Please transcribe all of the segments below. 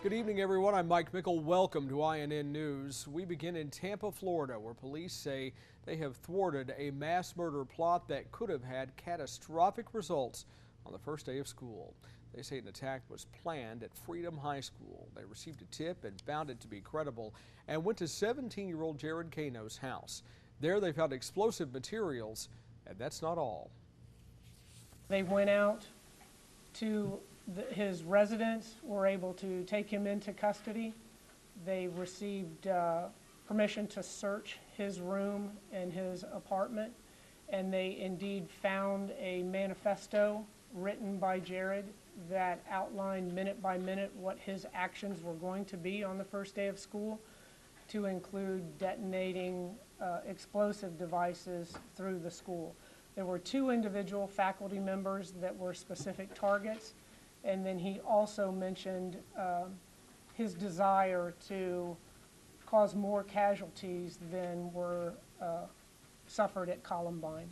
Good evening, everyone. I'm Mike Mickle. Welcome to INN News. We begin in Tampa, Florida, where police say they have thwarted a mass murder plot that could have had catastrophic results on the first day of school. They say an attack was planned at Freedom High School. They received a tip and found it to be credible and went to 17-year-old Jared Kano's house. There they found explosive materials, and that's not all. They went out to his residence, were able to take him into custody. They received permission to search his room and his apartment, and they indeed found a manifesto written by Jared that outlined minute by minute what his actions were going to be on the first day of school, to include detonating explosive devices through the school. There were 2 individual faculty members that were specific targets, and then he also mentioned his desire to cause more casualties than were suffered at Columbine.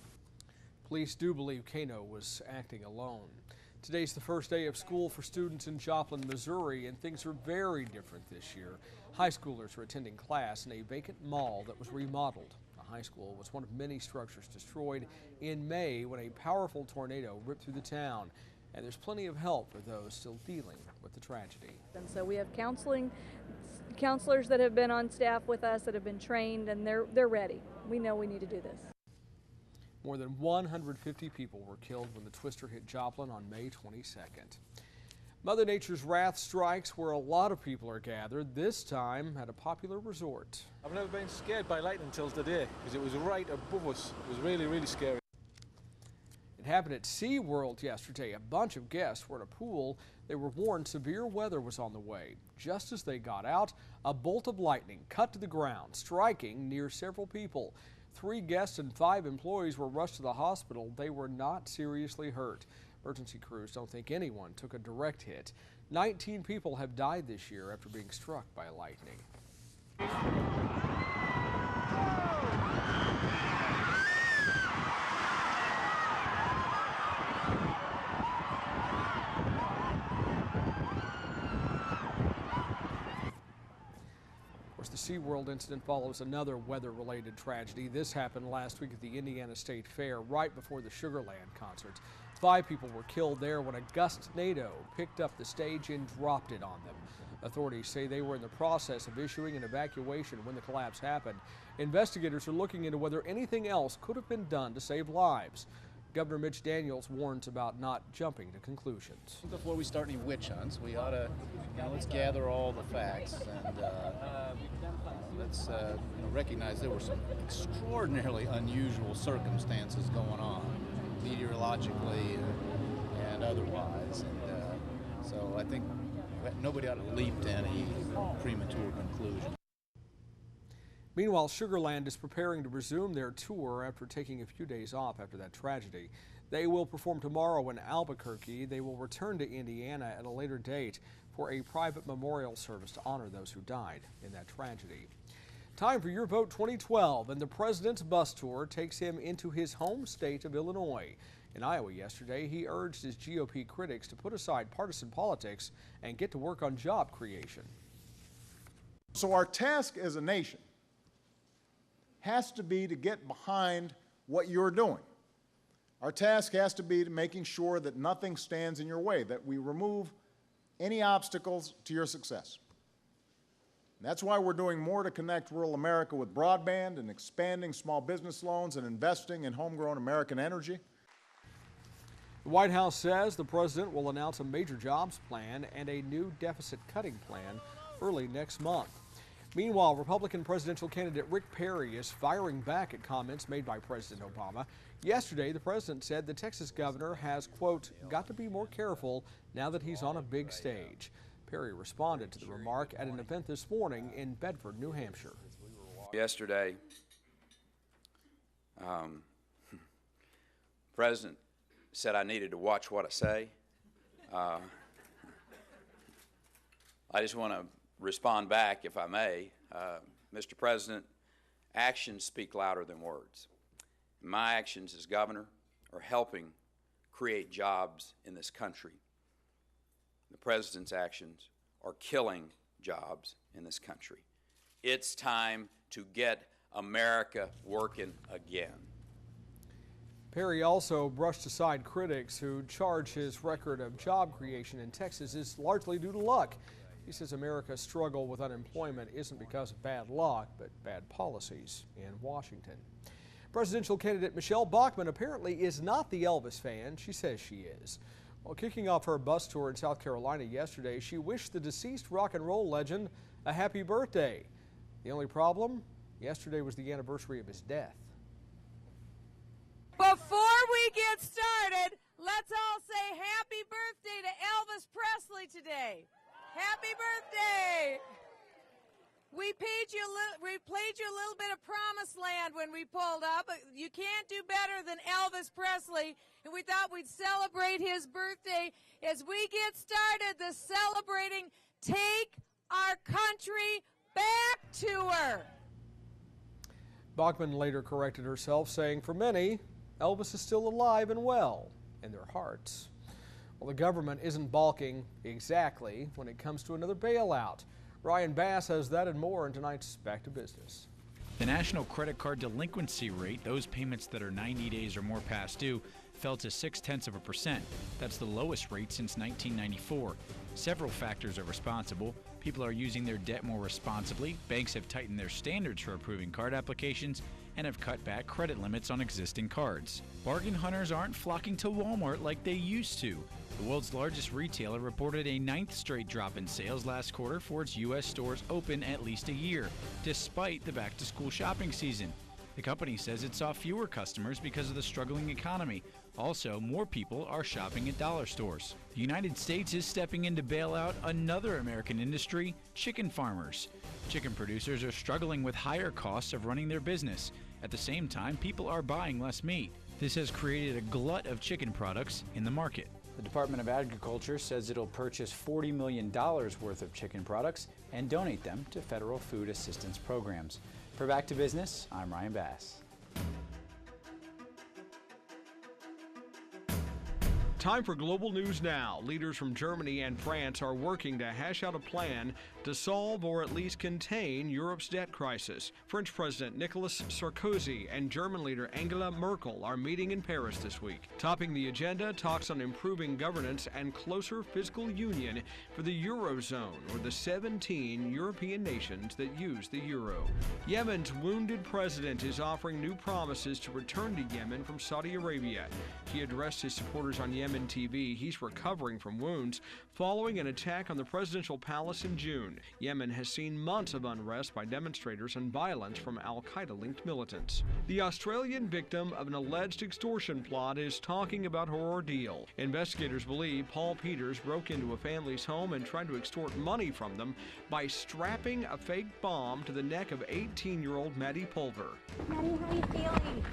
Police do believe Kano was acting alone. Today's the first day of school for students in Joplin, Missouri, and things are very different this year. High schoolers are attending class in a vacant mall that was remodeled. The high school was one of many structures destroyed in May when a powerful tornado ripped through the town. And there's plenty of help for those still dealing with the tragedy. And so we have counselors that have been on staff with us that have been trained, and they're ready. We know we need to do this. More than 150 people were killed when the twister hit Joplin on May 22nd. Mother Nature's wrath strikes where a lot of people are gathered, this time at a popular resort. I've never been scared by lightning till today, because it was right above us. It was really, really scary. It happened at SeaWorld yesterday. A bunch of guests were at a pool. They were warned severe weather was on the way. Just as they got out, a bolt of lightning cut to the ground, striking near several people. 3 guests and 5 employees were rushed to the hospital. They were not seriously hurt. Emergency crews don't think anyone took a direct hit. 19 people have died this year after being struck by lightning. The SeaWorld incident follows another weather-related tragedy. This happened last week at the Indiana State Fair, right before the Sugarland concert. 5 people were killed there when a gust-nado picked up the stage and dropped it on them. Authorities say they were in the process of issuing an evacuation when the collapse happened. Investigators are looking into whether anything else could have been done to save lives. Governor Mitch Daniels warns about not jumping to conclusions. Before we start any witch hunts, we ought to, let's gather all the facts and let's recognize there were some extraordinarily unusual circumstances going on, meteorologically and otherwise. And so I think nobody ought to leap to any premature conclusion. Meanwhile, Sugarland is preparing to resume their tour after taking a few days off after that tragedy. They will perform tomorrow in Albuquerque. They will return to Indiana at a later date for a private memorial service to honor those who died in that tragedy. Time for Your Vote 2012, and the president's bus tour takes him into his home state of Illinois. In Iowa yesterday, he urged his GOP critics to put aside partisan politics and get to work on job creation. So our task as a nation has to be to get behind what you're doing. Our task has to be to making sure that nothing stands in your way, that we remove any obstacles to your success. And that's why we're doing more to connect rural America with broadband and expanding small business loans and investing in homegrown American energy. The White House says the president will announce a major jobs plan and a new deficit cutting plan early next month. Meanwhile, Republican presidential candidate Rick Perry is firing back at comments made by President Obama. Yesterday, the president said the Texas governor has, quote, got to be more careful now that he's on a big stage. Perry responded to the remark at an event this morning in Bedford, New Hampshire. Yesterday, President said I needed to watch what I say. I just want to respond back, if I may. Mr. President, actions speak louder than words. My actions as governor are helping create jobs in this country. The President's actions are killing jobs in this country. It's time to get America working again. Perry also brushed aside critics who charge his record of job creation in Texas is largely due to luck. He says America's struggle with unemployment isn't because of bad luck, but bad policies in Washington. Presidential candidate Michelle Bachmann apparently is not the Elvis fan she says she is. While kicking off her bus tour in South Carolina yesterday, she wished the deceased rock and roll legend a happy birthday. The only problem? Yesterday was the anniversary of his death. Before we get started, let's all say happy birthday to Elvis Presley today. Happy birthday! We played you a little bit of Promised Land when we pulled up. You can't do better than Elvis Presley, and we thought we'd celebrate his birthday as we get started the Celebrating Take Our Country Back tour. Bachmann later corrected herself, saying for many, Elvis is still alive and well in their hearts. Well, the government isn't balking exactly when it comes to another bailout. Ryan Bass has that and more in tonight's Back to Business. The national credit card delinquency rate, those payments that are 90 days or more past due, fell to 0.6%. That's the lowest rate since 1994. Several factors are responsible. People are using their debt more responsibly. Banks have tightened their standards for approving card applications and have cut back credit limits on existing cards. Bargain hunters aren't flocking to Walmart like they used to. The world's largest retailer reported a 9th straight drop in sales last quarter for its U.S. stores open at least a year, despite the back-to-school shopping season. The company says it saw fewer customers because of the struggling economy. Also, more people are shopping at dollar stores. The United States is stepping in to bail out another American industry, chicken farmers. Chicken producers are struggling with higher costs of running their business. At the same time, people are buying less meat. This has created a glut of chicken products in the market. The Department of Agriculture says it'll purchase $40 million worth of chicken products and donate them to federal food assistance programs. For Back to Business, I'm Ryan Bass. Time for Global News Now. Leaders from Germany and France are working to hash out a plan to solve or at least contain Europe's debt crisis. French President Nicolas Sarkozy and German leader Angela Merkel are meeting in Paris this week. Topping the agenda, talks on improving governance and closer fiscal union for the Eurozone, or the 17 European nations that use the euro. Yemen's wounded president is offering new promises to return to Yemen from Saudi Arabia. He addressed his supporters on Yemen TV. He's recovering from wounds following an attack on the presidential palace in June. Yemen has seen months of unrest by demonstrators and violence from al-Qaeda-linked militants. The Australian victim of an alleged extortion plot is talking about her ordeal. Investigators believe Paul Peters broke into a family's home and tried to extort money from them by strapping a fake bomb to the neck of 18-year-old Maddie Pulver. Maddie, how are you feeling?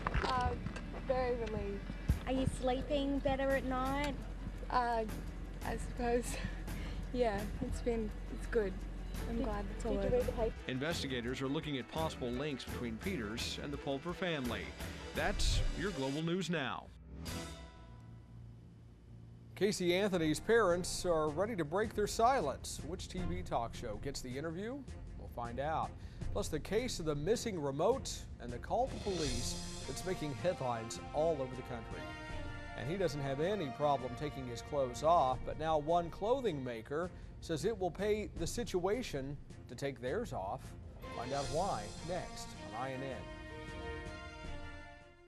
Very relieved. Are you sleeping better at night? I suppose. Yeah, it's good. I'm glad it's all over. Investigators are looking at possible links between Peters and the Pulver family. That's your Global News Now. Casey Anthony's parents are ready to break their silence. Which TV talk show gets the interview? We'll find out. Plus the case of the missing remote and the call to police that's making headlines all over the country. And he doesn't have any problem taking his clothes off, but now one clothing maker says it will pay the situation to take theirs off. Find out why next on INN.